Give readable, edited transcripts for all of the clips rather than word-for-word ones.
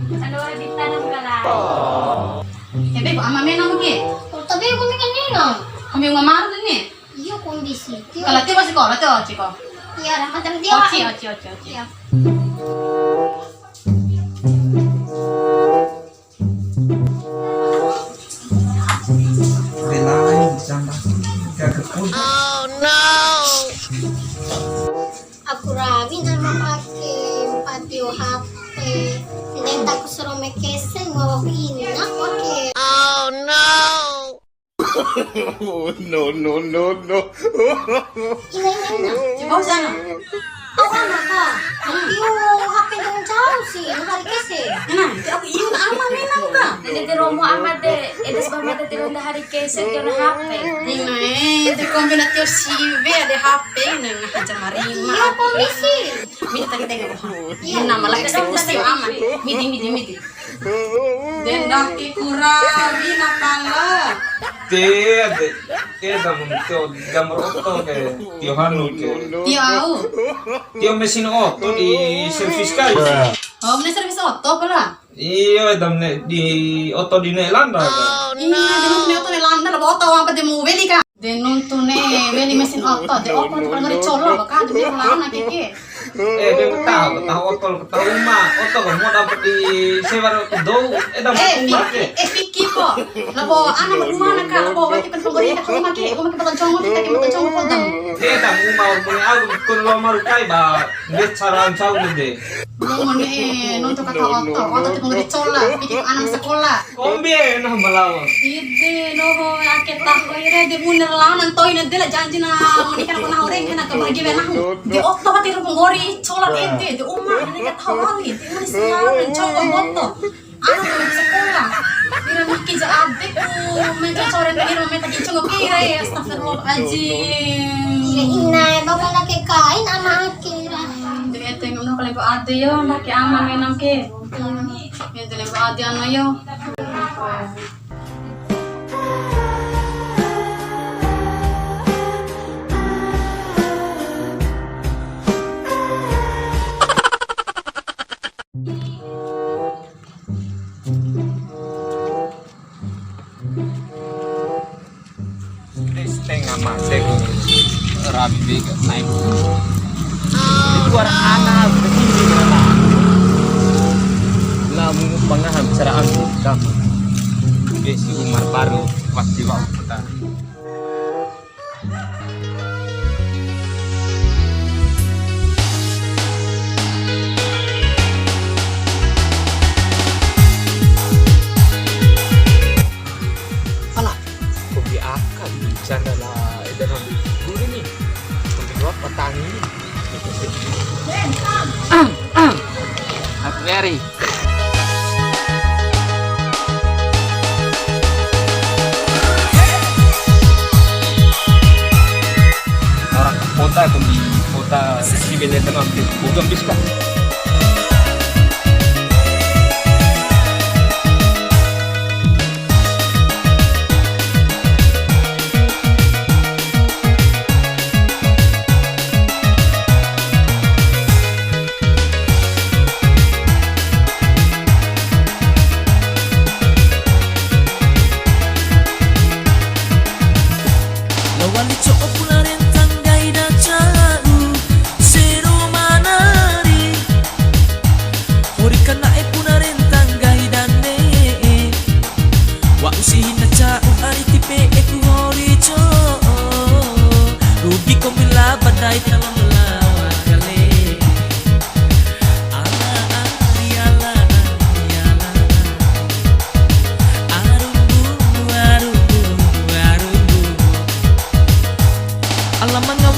Ano ditanong ka lang. Ebe ko ama menang ge. Tapi aku ni kanina. Kami yung mamaro din eh. Iya kondisi. Kalau tiba sih kok, tiba sih kok. Iya, macam dia. Oci. Iya. Relain janda gagapun. Aku rabi nama pakai patio HP. Dan tak suruh mekesen bawa aku ini nak pakai. Ini. Coba sana. Apa nak? Patio HP dengan jauh sih. Nak kese. Nah, aku iyo na ama menang ka. Hindi di romo amade. Edes ba mata di ronda hari keset yung HP. Ino di kombinat yo sive de HP na haja marima. Iya kondisi. Minta kita tengok. Iya nama lah eksekusi ama. Midi. Den daki kurabi na pala. Te damun teo gambar oto ke tio hanu ke Tio au. tio mesin oto di servis kai. Oh, bener servis oto pala. Iya damne di oto di Nelanda. Iya, denun ne oto ne landa la oto apa de mu veli ka. Denun tu ne veli mesin oto de oto tu ngari cholo baka de lana keke. Bem tahu oto uma oto ko mo dapat di sewa oto do dapat uma ke. Piki po. Labo ana rumah na ka, labo wati pen pagori ka rumah ke. Ko makipatan chongo kita ke makipatan chongo ko dam. Dam uma mo ni aku kun lo maru kai ba net saran sau de. Denun ne non to ka oto tu ngari chola, piki ko anam sekolah. Kombe na malawa. Ide no ho aket ta ko ire de muner lanan toy na dela janji na menikah ko na horeng kana ka bagi benah. Di oto pati ro ngori chola ide de umma ne ka tawali, de mun selawan chongo boto. Ano ko sekolah. Ira maki ja abe ko medyo sore na iro meta chongo kira astagfirullahaladzim. Inay, bawa laki kain ama akira. Jadi ito yung uno kaling ko ate yo, laki ama menang ke. Ito lang ko ate ano yo. Setengah mate ko rabi ka naik. Itu orang anak begini berapa? Lamu pangaham saraan kamu. Desi Umar baru pasti bawa kita. Kopi akak bicara lah edaran dulu nih. Kopi dua petani. Happy Mary. Orang kota di kota Sibele Tengah bukan bisa.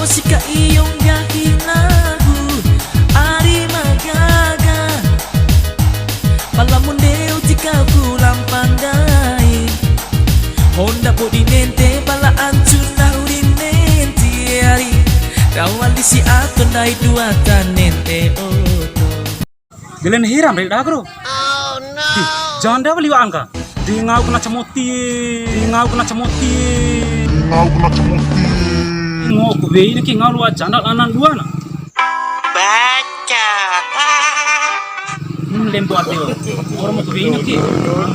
Sika iyong gahinagu ari magaga palamundeo jika kulang pandai honda po dinente balaan cuna urinente ari rawali si ato nai dua tanente oto Dilen hiram dari dagro. Oh no. Janda beli angka. Dingau kena cemoti. Ngau ku be ini ki ngau lu janda lanan dua na. baca lem buat dia. Orang mau ini ki,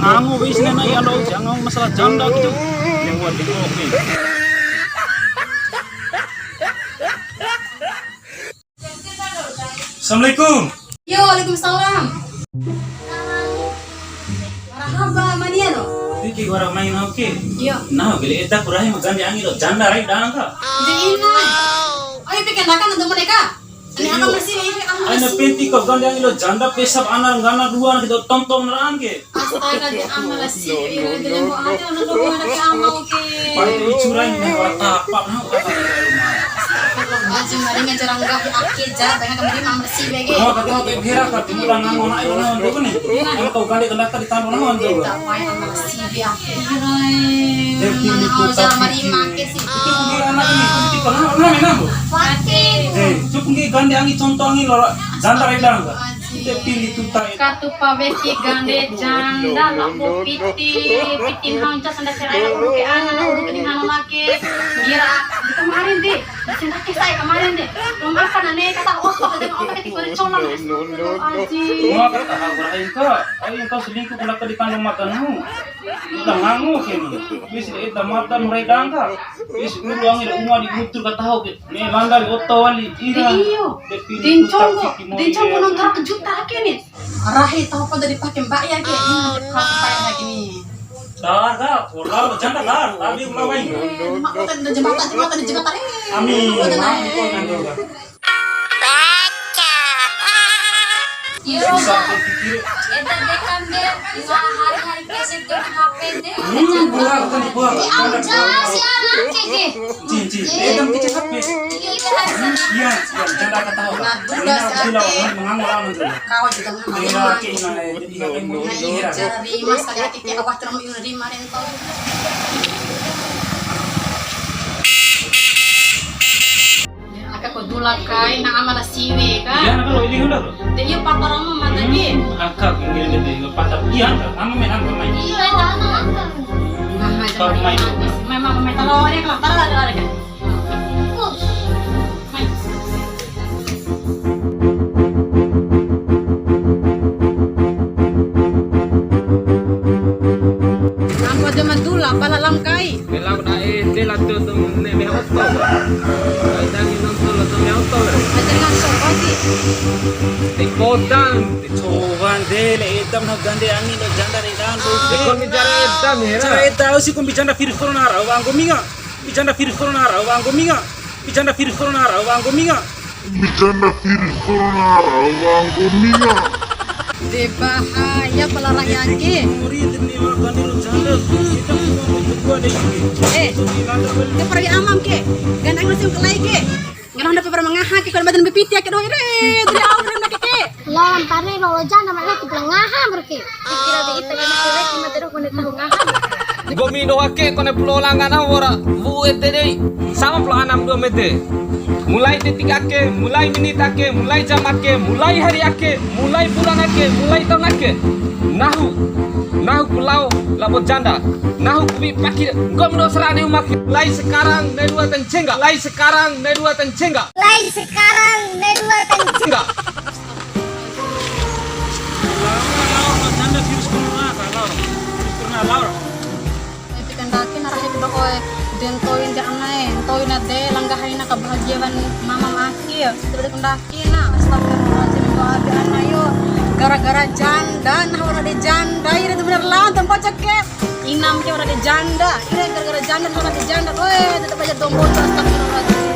ngangu wis nena ya lo jangan masalah janda gitu. Lem buat dia oke. Assalamualaikum. Yo, waalaikumsalam. Marhaba, mania no. Tiki orang main oke. Yo. Nah, beli eta kurahi magandi angin lo janda rai dana ka. Di ina. Ayo pikir nakan untuk mereka. Ini akan bersih, ini akan Ana bersih. penti kau gandi angin lo janda pesap ana ngana dua kita tonton neran ke. Astaga, di amal sih. Ini di lembu ada anak dua anak amal ke. Pai icurai nih orang tapak nah kata rumah. Aji mari ngejarang gak akhir jar, dengan kemarin amal sih bege. Oh, kata kau kira kata mulang ngangon ayo nah untuk ni. Kalau kau gandi kena di tanah nah untuk. Tak main amal sih be akhir. Tapi Mana ni mau kau jar mari make sih. Kira anak ini kau kau nah mana bu? Fakir. Cukup ngi gandi angin contoh angin lo janda rai dana ka. Kita pilih tuta. Katupa beki gande janda lapo pitin hangca sanda serai urut ke ana na urut ke hana make gira di kemarin deh senda ke saya kemarin deh belum makan ane kata osto dengan otak ke kore cola aji Mau kata aku ayo kau selingkuh kena di kandung makanmu. Udah ngangu kini. Wis eta mata murai dangka. Wis uang itu umah digutur kata tahu ke. Ne langgar oto wali ira. iyo dincong nonton kejutan nih rahi tahu pada dipakai mbak ya ke kapai lagi nih Dar, ulah janda dar, tapi ulah wae. mak kota di jembatan Amin. Yo, eta dekan deh, nggak hari-hari keset tuh HP deh. Buang kan buang. Aja si anak keke. Cincin, edam kecil HP. Iya, janda kata tahu. Bila menganggap orang itu. kau juga Ira kena jadi kau mau ira. cari mas kali hati ke awak terus mau rima rento agak kau dulak kai na amala siwe Iya, kan nak kalau ini udah. de iyo paparam mata ge Akak ingin jadi patah. Iya, kamu main main. Iya, anak. mama Kau main. memang main talawar ya kan ada kan main Kamu ada madula pala lam kai Belau na dela tu ne me auto. Ai dangi non solo tu me auto. ajangan sopati Te podan, te Coban dele edam na gande angin lo janda rai dan kon do. bicara edam ya. Cara eta usi kum bijanda fir corona ra wa ngominga. Bijanda fir corona ra wa ngominga. Bijanda fir corona ra wa ngominga. de bahaya pala rakyat ke Muri deni wa gande lo janda. Kita semua gua deh. ke pergi amam ke gandang lu sim kelai ke ngarang dapat bermangaha ke kan badan bepiti ke doy re dari awal nak ke Lawan pare bawa janda mana tu ngaha berke. Kira di kita kan kira cuma terus kena tahu ngaha. Gomino hake kone pulau langana ora. Bu etede sama pulau 62 meter. Mulai detik ake, mulai menit ake, mulai jam ake, mulai hari ake, mulai bulan ake, mulai tahun ake. Nahu pulau labot janda. Nahu kubi pakir gomno serane umak. Lai sekarang ne dua tencenga. Lai sekarang ne dua tencenga. Lain sekarang nedua Tencenga. Janda virus corona kalau. Corona laura. itu kan daki narah itu doy den toin de anai toin de langgahay na kebahagiaan mama maki terus kan daki na astagfirullahaladzim itu ada anayo gara-gara janda nah orang de janda ini tuh bener lah tempat cekek inam ke orang de janda ini gara-gara janda orang de janda tetap aja dombol astagfirullahaladzim